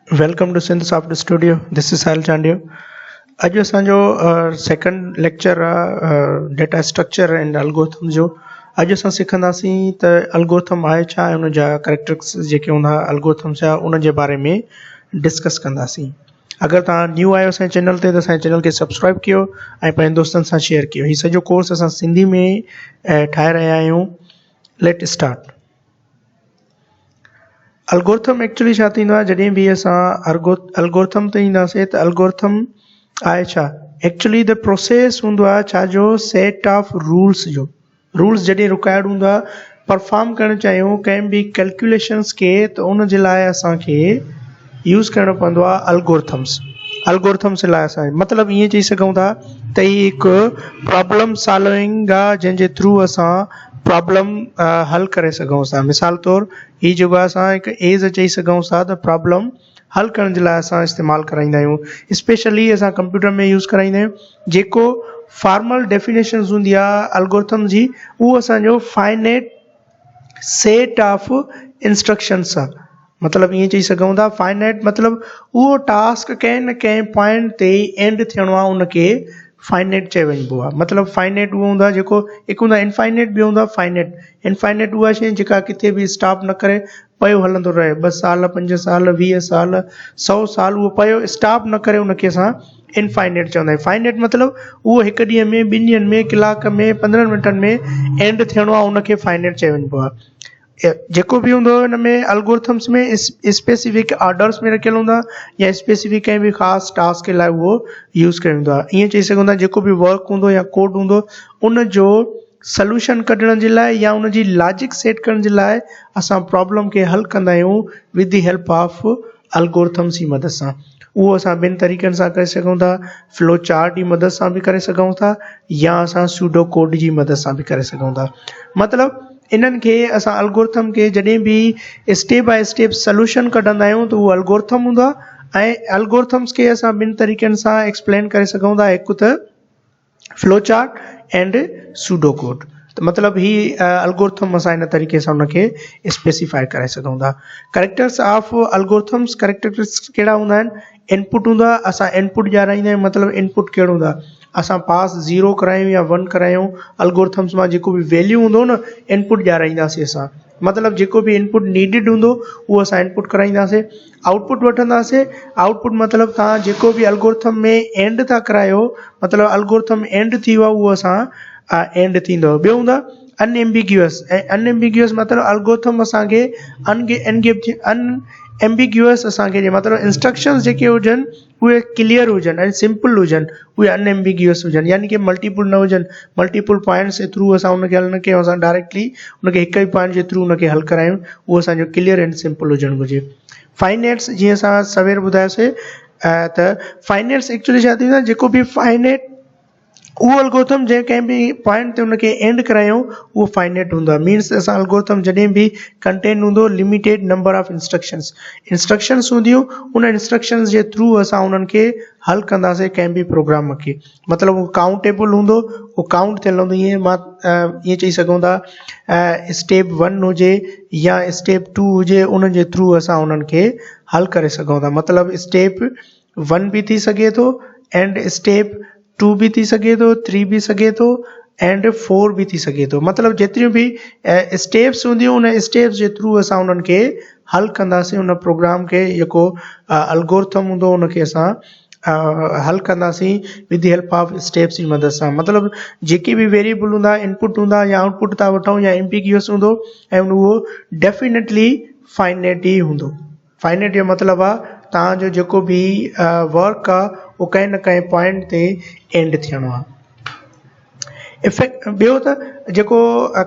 Welcome to Synth Software Studio. This is Sahil Chandiya. अॼु असांजो second lecture आहे data structure and algorithm जो। अॼु असां सिखंदासीं त एल्गोरिथम आहे छा ऐं उन जा कैरेक्टरिस्टिक्स जेके हूंदा एल्गोरिथम जा उन जे बारे में डिस्कस कंदासीं। अगरि तव्हां न्यू आहियो असांजे चैनल ते त असांजे चैनल खे सब्सक्राइब कयो ऐं पंहिंजे दोस्तनि सां शेयर कयो। हीउ सॼो कोर्स असां सिंधी में ठाहे रहिया आहियूं। Let start. एल्गोरिथम एक्चुअली छा थींदो आहे, जॾहिं बि असां एल्गोरिथम ते ईंदासीं त एल्गोरिथम आहे छा, एक्चुअली द प्रोसेस हूंदो आहे छा जो सेट ऑफ रूल्स जो। रूल्स जॾहिं रिक्वायर्ड हूंदो आहे परफॉर्म करणु चाहियूं कंहिं बि कैलकुलेशन्स खे, त उन जे लाइ असांखे यूज़ करणो पवंदो आहे एल्गोरिथम्स। एल्गोरिथम्स लाइ असां मतिलबु ईअं चई सघूं था त हीअ हिकु प्रॉब्लम सॉल्विंग आहे जंहिंजे थ्रू असां प्रॉब्लम हल करे सघूं था। मिसाल तौरु हीअ जेको आहे असां हिकु एज चई सघूं था त प्रॉब्लम हल करण जे लाइ असां इस्तेमालु कराईंदा आहियूं। स्पेशली असां कंप्यूटर में यूज़ कराईंदा आहियूं। जेको फॉर्मल डेफिनेशन्स हूंदी आहे एल्गोरिथम जी, उहो असांजो फाइनेट सेट ऑफ इंस्ट्रक्शन्स आहे। मतिलबु ईअं चई सघूं था फाइनेट मतिलबु उहो टास्क कंहिं न कंहिं पॉइंट ते एंड थियणो आहे, उनखे फाइनेट चयो वञिबो आहे। मतिलबु फाइनेट उहो हूंदो आहे जेको हिकु हूंदो आहे इनफाइनेट, ॿियो हूंदो आहे फाइनेट। इनफाइनेट उहा शइ जेका किथे बि स्टॉप न करे पियो हलंदो रहे, 2 साल 5 साल 20 साल 100 साल उहो पियो स्टॉप न करे, उनखे असां इनफाइनेट चवंदा आहियूं। फाइनेट मतिलबु उहो हिकु ॾींहं में 2 ॾींहंनि में कलाक में 15 मिंटनि में एंड थियणो आहे, उनखे फाइनेट चयो वञिबो आहे। जेको बि हूंदो हिन में एल्गोरिथम्स में स्पेसिफिक ऑर्डर्स में रखियलु हूंदा या स्पेसिफिक कंहिं बि ख़ासि टास्क के लाइ उहो यूज़ कयो वेंदो आहे। ईअं चई सघूं था जेको बि वर्क हूंदो या कोड हूंदो, उन जो सल्यूशन कढण जे लाइ या उन जी लॉजिक सेट करण जे लाइ असां प्रॉब्लम खे हल कंदा आहियूं with the help of algorithms जी मदद सां। उहो असां ॿिनि तरीक़नि सां करे सघूं था, फ्लो चार्ट जी मदद सां बि करे सघूं था या असां सूडो कोड जी मदद सां बि करे सघूं था। मतिलबु इन्हनि खे असां एल्गोरिथम खे जॾहिं बि स्टेप बाय स्टेप सल्यूशन कढंदा आहियूं त उहो एल्गोरिथम हूंदो आहे। ऐं एल्गोरिथम्स खे असां ॿिनि तरीक़नि सां एक्सप्लेन करे सघूं था, हिकु त flow chart and pseudo code. त मतिलबु ही एल्गोरिथम असां इन तरीक़े सां उनखे स्पेसिफाई करे सघूं था। कैरेक्टर्स ऑफ एल्गोरिथम्स, कैरेक्टरिस्टिक्स कहिड़ा हूंदा आहिनि? इनपुट हूंदो आहे, असां इनपुट ॾियाराईंदा आहियूं। मतिलबु इनपुट कहिड़ो हूंदो आहे, असां पास 0 करायूं या 1 करायूं, एल्गोरिथम्स मां जेको बि वैल्यू हूंदो न इनपुट ॾियाराईंदासीं असां। मतिलबु जेको बि इनपुट नीडिड हूंदो उहो असां इनपुट कराईंदासीं। आउटपुट वठंदासीं। आउटपुट मतिलबु तव्हां जेको बि एल्गोरिथम में एंड था करायो, मतिलबु एल्गोरिथम एंड थी वियो आहे, उहो असां एंड थींदो। ॿियो हूंदो आहे अनएम्बिग्यूअस। ऐं अनएम्बिग्यूअस मतिलबु एल्गोरिथम असांखे अनएम्बिग्यूअस असांखे मतिलबु इंस्ट्रक्शन्स जेके हुजनि उहे क्लियर हुजनि ऐं सिंपल हुजनि, उहे अनएम्बिग्यूअस हुजनि, यानी कि मल्टीपुल न हुजनि। मल्टीपुल पॉइंट्स जे थ्रू असां उनखे हल न कयूं, असां डायरेक्टली उनखे हिकु ई पॉइंट जे थ्रू उनखे हल करायूं, उहो असांजो क्लियर एंड सिंपल हुजणु घुरिजे। फाइनेट्स जीअं असां सवेर ॿुधायोसीं त फाइनेट्स एक्चुअली छा थींदो आहे, जेको बि फाइनेट उहो एल्गोरिथम जंहिं कंहिं बि पॉइंट ते उनखे एंड करायूं उहो फाइनेट हूंदो आहे। मीन्स असां एल्गोरिथम जॾहिं बि कंटेन हूंदो लिमिटेड नंबर ऑफ इंस्ट्रक्शन्स हूंदियूं, उन इंस्ट्रक्शन्स जे थ्रू असां उन्हनि खे हल कंदासीं कंहिं बि प्रोग्राम खे। मतिलबु उहो काउंटेबल हूंदो, उहो काउंट थियल हूंदो। ईअं मां ईअं चई सघूं था स्टेप 1 हुजे या स्टेप 2 हुजे, उन जे थ्रू असां उन्हनि खे हल करे सघूं था। मतिलबु स्टेप 1 बि थी सघे थो एंड स्टेप 2 भी थी सघे थो, 3 भी सघे थो एंड 4 भी थी सघे थो। मतिलबु जेतिरियूं बि स्टेप्स हूंदियूं उन स्टेप्स जे थ्रू असां उन्हनि खे हल कंदासीं। उन प्रोग्राम खे जेको एल्गोरिथम हूंदो उनखे असां हल कंदासीं with the help of steps जी मदद सां। मतिलबु जेके बि वेरिएबल हूंदा, इनपुट हूंदा या आउटपुट था वठूं या एम्बिग्यूअस हूंदो, ऐं उहो डेफिनेटली फाइनेट ई हूंदो। फाइनेट जो मतिलबु आहे तव्हांजो जेको बि वर्क आहे उहो कंहिं न कंहिं पॉइंट ते एंड थियणो आहे। ॿियो त जेको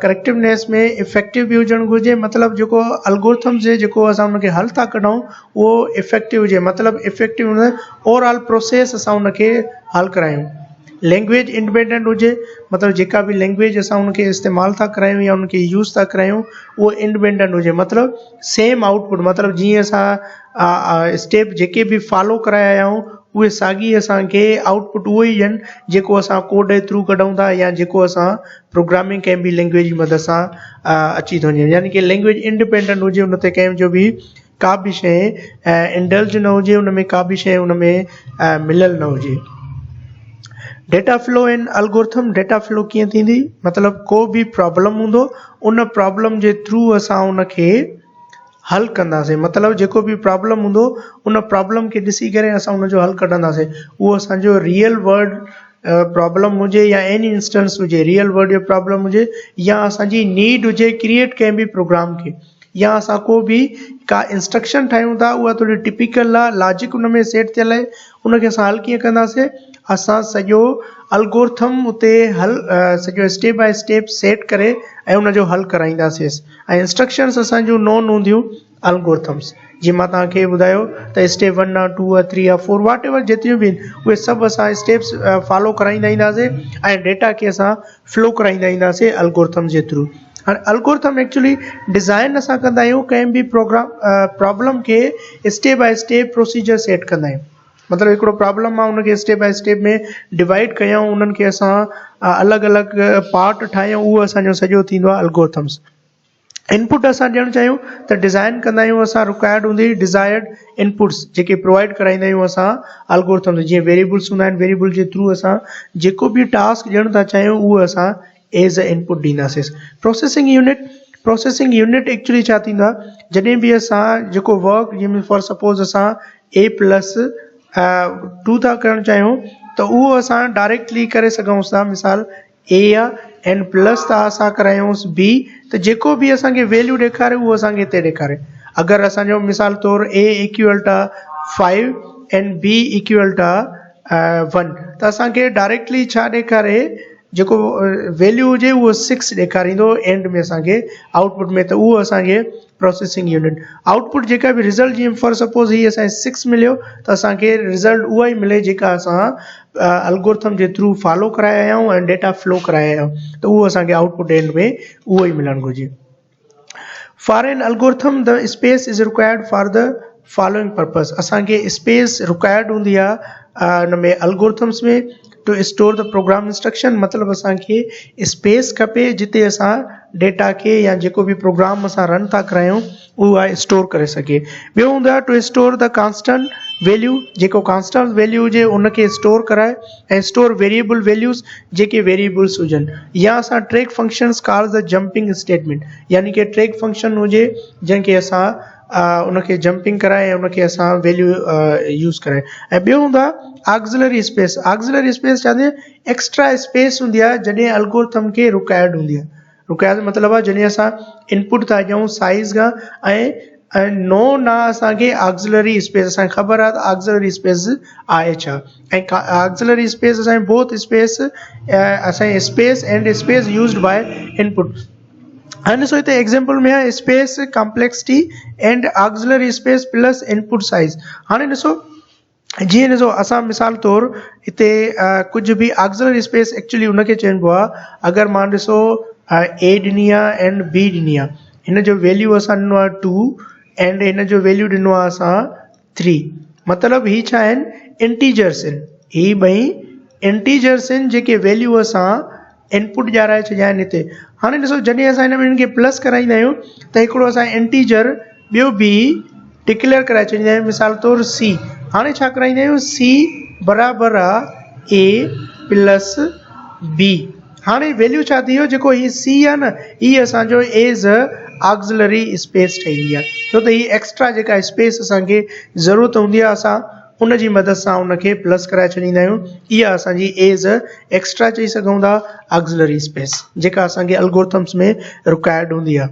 करेक्टिवनेस में इफेक्टिव बि हुजणु घुरिजे। मतिलबु जेको एल्गोरिथम्स जे जेको असां उनखे हल था कढूं उहो इफेक्टिव हुजे। मतिलबु इफेक्टिव ओवरऑल प्रोसेस असां उनखे हल करायूं। लैंग्वेज इंडिपेंडेंट हुजे, मतिलबु जेका बि लैंग्वेज असां उनखे इस्तेमालु था करायूं या उनखे यूज़ था करायूं उहो इंडिपेंडेंट हुजे। मतिलबु सेम आउटपुट, मतिलबु जीअं असां स्टेप जेके बि फॉलो कराया आहियूं उहे साॻी असांखे आउटपुट उहो ई ॾियनि जेको असां कोड जे थ्रू कढूं था या जेको असां प्रोग्रामिंग कंहिं बि लैंग्वेज जी मदद सां अची थो वञे। यानी कि लैंग्वेज इंडिपेंडेंट हुजे, उन ते कंहिं जो बि का बि शइ इंडल्ज न हुजे, उन में का बि शइ उन में मिलियल न हुजे। Data flow in algorithm, data flow कीअं थींदी, मतिलबु को बि प्रॉब्लम हूंदो, उन प्रॉब्लम जे थ्रू असां उनखे हल कंदासीं। मतिलबु जेको बि प्रॉब्लम हूंदो उन प्रॉब्लम खे ॾिसी करे असां उनजो हल कढंदासीं। उहो असांजो रियल वर्ल्ड प्रॉब्लम हुजे या एनी इंस्टेंस हुजे, रियल वर्ल्ड जो प्रॉब्लम हुजे या असांजी नीड हुजे क्रिएट कंहिं बि प्रोग्राम खे, या असां को बि का इंस्ट्रक्शन ठाहियूं था, उहा थोरी टिपिकल आहे, लॉजिक उन में सेट थियल आहे, उनखे असां हल कीअं कंदासीं, असां सॼो एल्गोरिथम उते हल सॼो स्टेप बाय स्टेप सेट करे ऐं उनजो हल कराईंदासीं। ऐं इंस्ट्रक्शन्स असांजूं नोन हूंदियूं एल्गोरिथम्स, जीअं मां तव्हांखे ॿुधायो त स्टेप 1 आहे, 2 आहे, 3 आहे, 4 वाट एवर जेतिरियूं बि आहिनि, उहे सभु असां स्टेप्स फॉलो कराईंदा ईंदासीं ऐं डेटा खे असां फ्लो कराईंदा ईंदासीं एल्गोरिथम जे थ्रू। हाणे एल्गोरिथम एक्चुअली डिज़ाइन असां कंदा आहियूं कंहिं बि प्रॉब्लम खे step by step procedure set कंदा आहियूं। मतिलबु हिकिड़ो प्रॉब्लम आहे, उनखे स्टेप बाय स्टेप में डिवाइड कयूं, उन्हनि खे असां अलॻि अलॻि पार्ट ठाहियूं, उहो असांजो सॼो थींदो आहे एल्गोरिथम्स। इनपुट असां ॾियणु चाहियूं त डिज़ाइन कंदा आहियूं असां, रिक्वायर्ड हूंदी डिज़ायर्ड इनपुट्स जेके प्रोवाइड कराईंदा आहियूं असां एल्गोरिथम्स। जीअं वेरिएबल्स हूंदा आहिनि, वेरिएबल जे थ्रू असां जेको बि टास्क ॾियणु था चाहियूं उहो असां एज़ अ इनपुट ॾींदासीं। Processing unit, processing unit actually छा थींदो आहे, जॾहिं बि असां जेको वर्क, जीअं फॉर सपोज असां A+2 था करणु चाहियूं त उहो असां डायरेक्टली करे सघूं था। मिसाल A आहे एंड प्लस था असां करायूंसि B, त जेको बि असांखे वैल्यू ॾेखारे उहो असांखे हिते ॾेखारे। अगरि असांजो मिसाल तौरु A equal to 5 and B equal to 1, त असांखे डायरेक्टली छा ॾेखारे, जेको वैल्यू हुजे उहो 6 ॾेखारींदो एंड में असांखे आउटपुट में, त उहो असांखे प्रोसेसिंग यूनिट। आउटपुट जेका बि रिज़ल्ट, जीअं फॉर सपोज हीअ असांखे 6 मिलियो, त असांखे रिज़ल्ट उहा ई मिले जेका असां एल्गोरिथम जे थ्रू फॉलो कराया आहियूं ऐं डेटा फ्लो कराया आहियूं, त उहो असांखे आउटपुट एंड में उहो ई मिलणु घुरिजे। For an algorithm the space is required for the following purpose, असांखे स्पेस रिक्वायर्ड हूंदी आहे हुन में एल्गोरिथम्स में to store the program instruction. मतिलबु असांखे स्पेस खपे जिते असां डेटा खे या जेको बि प्रोग्राम असां रन था करायूं उहा स्टोर करे सघे। ॿियो हूंदो आहे to store the constant value, जेको कांस्टेंट वैल्यू हुजे उनखे स्टोर कराए, ऐं स्टोर वेरिएबल वैल्यूज़ जेके वेरिएबल्स हुजनि, या असां track functions call the jumping statement, यानी कि ट्रैक फंक्शन हुजे जंहिंखे असां उनखे जंपिंग कराए ऐं उनखे असां वैल्यू यूज़ कराए। ऐं ॿियो हूंदो आहे ऑक्सिलरी स्पेस। ऑक्सिलरी स्पेस छा थींदी, एक्स्ट्रा स्पेस हूंदी आहे जॾहिं एल्गोरिथम खे रिक्वायर्ड हूंदी आहे। रिक्वायर्ड मतिलबु आहे जॾहिं असां इनपुट था ॾियूं साइज़ खां ऐं नो ना असांखे ऑक्सिलरी स्पेस, असांखे ख़बर आहे त ऑक्सिलरी स्पेस आहे छा, ऐं ऑक्सिलरी स्पेस असांजी बोथ स्पेस, असांजी space and space used by input. हाणे ॾिसो हिते एग्जाम्पल में आहे space complexity and auxiliary space plus input size. हाणे ॾिसो जीअं ॾिसो असां मिसाल तौरु हिते कुझु बि ऑक्सिलरी स्पेस एक्चुअली उनखे चइबो आहे, अगरि मां ॾिसो A ॾिनी आहे एंड B ॾिनी आहे, हिन जो वैल्यू असां ॾिनो आहे 2 एंड हिन जो वैल्यू ॾिनो आहे असां 3, मतिलबु ही छा आहिनि, इंटीजर्स आहिनि, ही ॿई इंटीजर्स आहिनि जेके वैल्यू असां इनपुट ॾियाराए छॾिया आहिनि हिते। हाणे ॾिसो जॾहिं असां हिन में हिनखे प्लस कराईंदा आहियूं त हिकिड़ो असां इंटीजर ॿियो बि डिक्लेयर कराए छॾींदा आहियूं, मिसाल तौरु C। हाणे छा कराईंदा आहियूं, C बराबरि आहे A प्लस B। हाणे वैल्यू छा थी वियो, जेको ही C आहे न, हीअ असांजो एज़ अ ऑक्सिलरी स्पेस ठही आहे, छो त ही एक्स्ट्रा जेका स्पेस असांखे ज़रूरत हूंदी आहे असां उन जी मदद सां उनखे प्लस कराए छॾींदा आहियूं। इहा असांजी एज़ अ एक्स्ट्रा चई सघूं था ऑक्सिलरी स्पेस, जेका असांखे एल्गोरिथम्स में रिक्वायर्ड हूंदी आहे।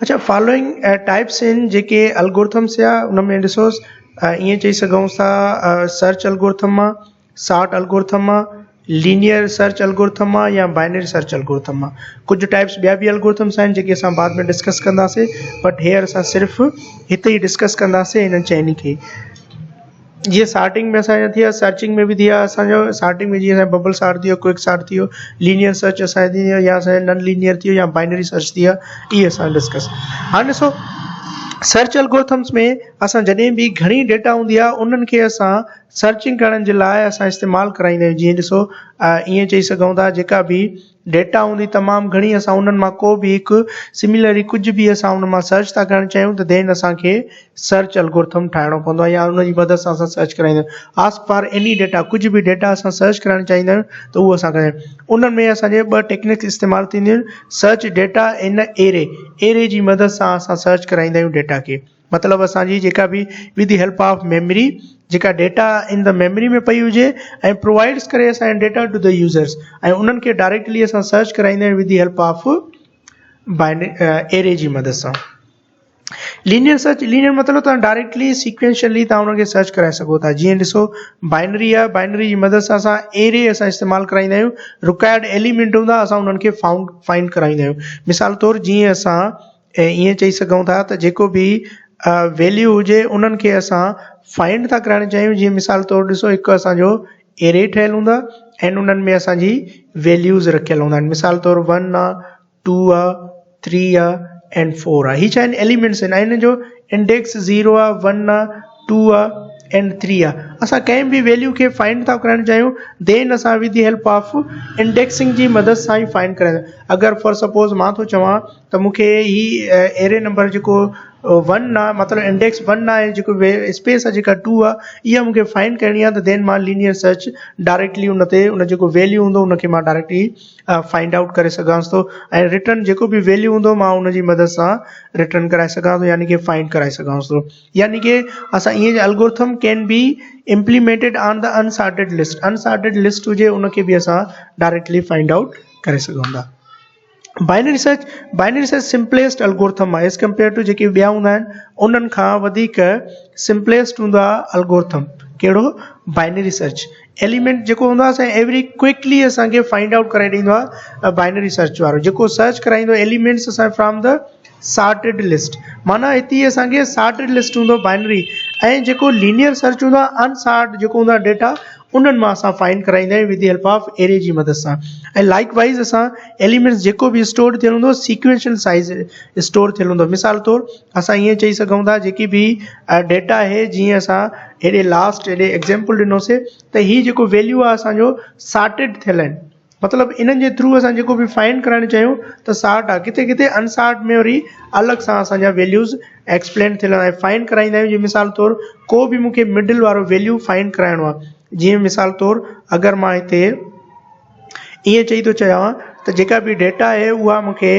अच्छा, फॉलोइंग टाइप्स आहिनि जेके एल्गोरिथम्स या उन में ॾिसोसि, ईअं चई सघूं था सर्च एल्गोरिथम आहे, सॉर्ट एल्गोरिथम आहे, लीनियर सर्च एल्गोरिथम आहे या बाइनरी सर्च एल्गोरिथम आहे। कुझु टाइप्स ॿिया बि एल्गोरिथम्स आहिनि जेके असां बाद में डिस्कस कंदासीं, बट हेयर असां सिर्फ़ु हिते ई डिस्कस कंदासीं हिननि चइनी खे। जीअं सॉर्टिंग में असांजो थी वियो, सर्चिंग में बि थी वियो असांजो, सॉर्टिंग में जीअं असांजो बबल सॉर्ट थी वियो, क्विक सॉर्ट थी वियो, लीनियर सर्च असांजो थी वियो, या असांजो नन लीनियर थी वियो, या बाइनरी सर्च थी वियो, इहे असां डिस्कस। हाणे ॾिसो सर्च एल्गोरिथम्स में असां जॾहिं बि घणी डेटा हूंदी आहे उन्हनि खे असां सर्चिंग करण जे लाइ असां इस्तेमालु कराईंदा आहियूं। जीअं ॾिसो ईअं चई सघूं था जेका बि डेटा हूंदी तमामु घणी, असां उन्हनि मां को बि हिकु सिमिलरली कुझु बि असां उन मां सर्च था करणु चाहियूं त देन असांखे सर्च एल्गोरिथम ठाहिणो पवंदो आहे या उन जी मदद सां असां सर्च कराईंदा आहियूं। आस पार एनी डेटा, कुझु बि डेटा असां सर्च करणु चाहींदा आहियूं त उहो असां कंदा आहियूं। उन्हनि में असांजे ॿ टेक्निक्स इस्तेमालु थींदियूं आहिनि। सर्च डेटा इन एरे जी मदद सां असां सर्च कराईंदा आहियूं डेटा खे। मतिलबु असांजी जेका बि with the help of memory, जेका डेटा इन द मेमरी में पई हुजे ऐं प्रोवाइड्स करे असांजा डेटा टू द यूज़र्स, ऐं उन्हनि खे डायरेक्टली असां सर्च कराईंदा आहियूं with the help of array जी मदद सां। लीनियर सर्च, लीनियर मतिलबु तव्हां डायरेक्टली सीक्वेंशियली तव्हां उनखे सर्च कराए सघो था। जीअं ॾिसो बाइनरी आहे, बाइनरी जी मदद सां असां एरे असां इस्तेमालु कराईंदा आहियूं। रिक्वायर्ड एलिमेंट हूंदा असां उन्हनि खे फाइंड कराईंदा आहियूं। मिसाल तौरु जीअं असां ईअं चई सघूं था त जेको बि वैल्यू हुजे उन्हनि खे असां फाइंड था कराइणु चाहियूं। जीअं मिसाल तौरु ॾिसो हिकु असांजो एरे ठहियलु हूंदा ऐं उन्हनि में असांजी वैल्यूज़ रखियल हूंदा आहिनि। मिसाल तौरु 1 आहे, 2 आहे, 3 आहे एंड 4 आहे। हीअ छा आहिनि? एलिमेंट्स आहिनि। ऐं हिन जो इंडेक्स 0 आहे, 1 आहे, 2 आहे एंड 3 आहे। असां कंहिं बि वैल्यू खे फाइंड था करणु चाहियूं देन असां with the help of indexing जी मदद सां ई फाइंड कराईंदा। अगरि फॉर सपोज़ मां थो चवां त मूंखे ही एरे नंबर जेको 1 आहे, मतिलबु इंडेक्स 1 आहे, जेको स्पेस आहे जेका 2 आहे, इहा मूंखे फाइंड करणी आहे त देन मां लीनियर सर्च डायरेक्टली उन ते उन जेको वैल्यू हूंदो उनखे मां डायरेक्टली फाइंड आउट करे सघांसि थो ऐं रिटर्न जेको बि वैल्यू हूंदो मां उन जी मदद सां रिटर्न कराए सघां थो, यानी कि फाइंड कराए सघांसि थो। यानी कि असां ईअं algorithm can be implemented on the unsorted list. Unsorted list हुजे उनखे बि असां डायरेक्टली फाइंड आउट करे सघूं था। बाइनरी सर्च सिंपलेस्ट एल्गोरिथम आहे एज़ कम्पेयर टू जेके ॿिया हूंदा आहिनि उन्हनि खां वधीक सिंपलेस्ट हूंदो आहे एल्गोरिथम। कहिड़ो? Binary search. एलिमेंट जेको हूंदो आहे असां एवरी क्विकली असांखे फाइंड आउट कराए ॾींदो आहे बाइनरी सर्च वारो। जेको सर्च कराईंदो एलिमेंट्स असां फ्रॉम द सॉर्टेड लिस्ट, माना हिते असांखे सॉर्टेड लिस्ट हूंदो बाइनरी, ऐं जेको लीनियर सर्च हूंदो आहे अनसॉर्ट जेको हूंदो आहे डेटा उन्हनि मां असां फाइंड कराईंदा आहियूं with the help of array जी मदद सां। ऐं लाइक वाइज़ असां एलिमेंट्स जेको बि स्टोर थियल हूंदो सीक्वेंशियल साइज़ स्टोर थियल हूंदो। मिसाल तौरु असां ईअं चई सघूं था जेकी बि डेटा आहे, जीअं असां हेॾे लास्ट हेॾे एग्जाम्पल ॾिनोसीं त हीअ जेको वैल्यू आहे असांजो सॉर्टेड थियल आहिनि। मतिलबु इन्हनि जे थ्रू असां जेको बि फाइंड कराइणु चाहियूं त सॉर्ट आहे, किथे किथे अनसॉर्ट में वरी अलॻि सां असांजा वैल्यूज़ एक्सप्लेन थियल आहे, फाइंड कराईंदा आहियूं। जीअं मिसाल तौरु को बि मूंखे मिडिल वारो वैल्यू फाइंड कराइणो आहे। जीअं मिसाल तौरु अगरि मां हिते ईअं चई थो चाहियां त जेका बि डेटा आहे उहा मूंखे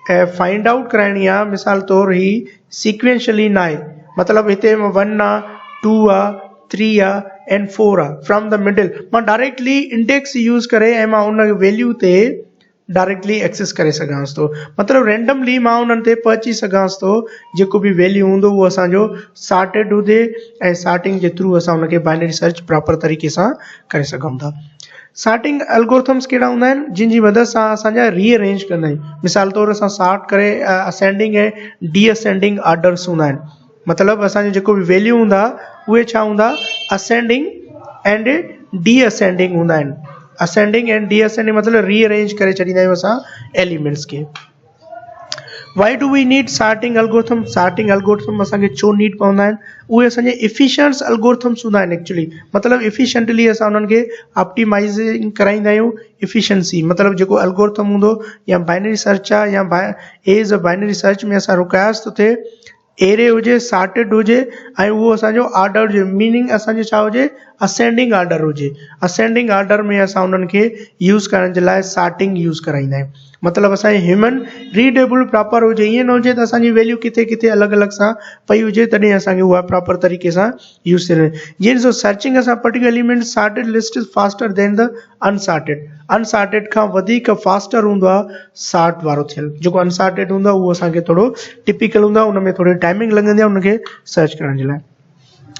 फाइंड आउट कराइणी आहे। मिसाल तौरु ही सीक्वेंशियली न आहे, मतिलबु हिते 1 आहे, 2 आहे, 3 आहे एंड 4 आहे फ्रॉम द मिडिल। मां डायरेक्टली इंडेक्स यूज़ करे ऐं मां उन वैल्यू ते डायरेक्टली एक्सेस करे सघांसि थो, मतिलबु रेंडमली मां उन्हनि ते पहुची सघांसि थो। जेको बि वैल्यू हूंदो उहो असांजो सॉर्टेड हुजे ऐं सॉर्टिंग जे थ्रू असां उनखे बाइनरी सर्च प्रॉपर तरीक़े सां करे सघूं था। सॉर्टिंग एल्गोरिथम्स कहिड़ा हूंदा आहिनि? जिन जी मदद सां असांजा रीअरेंज कंदा आहियूं। मिसाल तौरु असां सॉर्ट करे असेंडिंग ऐं डी असेंडिंग ऑर्डर्स हूंदा आहिनि। मतिलबु असांजो जेको बि वैल्यू हूंदा उहे छा हूंदा? असेंडिंग एंड डी असेंडिंग हूंदा आहिनि। असेंडिंग एंड डी असेंडिंग मतिलबु रीअरेंज करे छॾींदा आहियूं असां एलिमेंट्स खे। Why do we need sorting algorithm? Sorting algorithm असांखे छो नीड पवंदा आहिनि? उहे असांजे इफिशिएंट्स एल्गोरिथम्स हूंदा आहिनि एक्चुअली, मतिलबु इफिशिएंटली असां उन्हनि खे ऑप्टिमाइजिंग कराईंदा आहियूं। इफिशिएंसी मतिलबु जेको एल्गोरिथम हूंदो या बाइनरी सर्च आहे या एज अ बाइनरी सर्च में असां रुकायसि थो थिए एरे हुजे, सॉर्टेड हुजे ऐं उहो असांजो ऑर्डर हुजे, मीनिंग असांजो छा हुजे? असेंडिंग ऑर्डर हुजे। असेंडिंग ऑर्डर में असां उन्हनि खे यूज़ करण जे लाइ सॉर्टिंग यूज़ कराईंदा आहियूं। मतिलबु असांजी ह्यूमन रीडेबल प्रॉपर हुजे, ईअं न हुजे त असांजी वैल्यू किथे किथे अलॻि अलॻि सां पई हुजे तॾहिं असांखे उहा प्रॉपर तरीक़े सां यूज़ थिए। जीअं ॾिसो सर्चिंग असां particular element sorted list is faster than the unsorted. Unsorted खां वधीक फास्टर हूंदो आहे सॉर्ट वारो थियल। जेको अनसॉर्टेड हूंदो आहे उहो असांखे थोरो टिपिकल हूंदो आहे, उन में थोरी टाइमिंग लॻंदी आहे उनखे सर्च करण जे लाइ।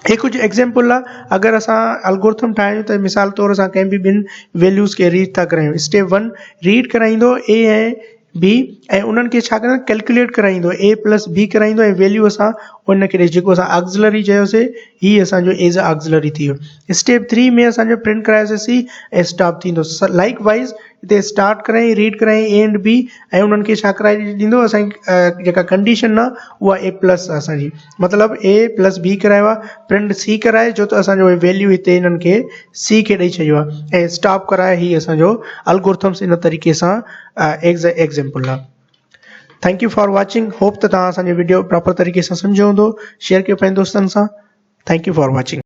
हे कुझु एग्जाम्पल आहे। अगरि असां एल्गोरिथम ठाहियूं त मिसाल तौरु असां कंहिं बि ॿिनि वैल्यूज़ खे रीड था करायूं। स्टेप 1 रीड कराईंदो ए ऐं बी ऐं उन्हनि खे छा कंदो? कैलकुलेट कराईंदो, ए प्लस बी कराईंदो ऐं वैल्यू असां उनखे ॾे, जेको असां ऑक्सिलरी चयोसीं हीअ असांजो एज़ अ ऑक्सिलरी थी वियो। स्टेप 3 में असांजो प्रिंट करायोसीं सी ऐं स्टॉप थींदो। लाइक वाइज़ हिते स्टार्ट कराई रीड कराई ए एंड बी ऐं उन्हनि खे छा कराए ॾींदो असांजी जेका कंडीशन आहे उहा ए प्लस असांजी मतिलबु ए प्लस बी करायो आहे प्रिंट सी कराए जो त असांजो वैल्यू हिते हिननि खे सी खे ॾेई छॾियो आहे ऐं स्टॉप कराए ही असांजो अल्गोरिथम्स इन तरीक़े सां एग्जाम्पल आहे thank U for watching hope त तव्हां असांजो वीडियो प्रॉपर तरीक़े सां सम्झो हूंदो शेयर कयो पंहिंजे दोस्तनि सां थैंक यू फॉर वॉचिंग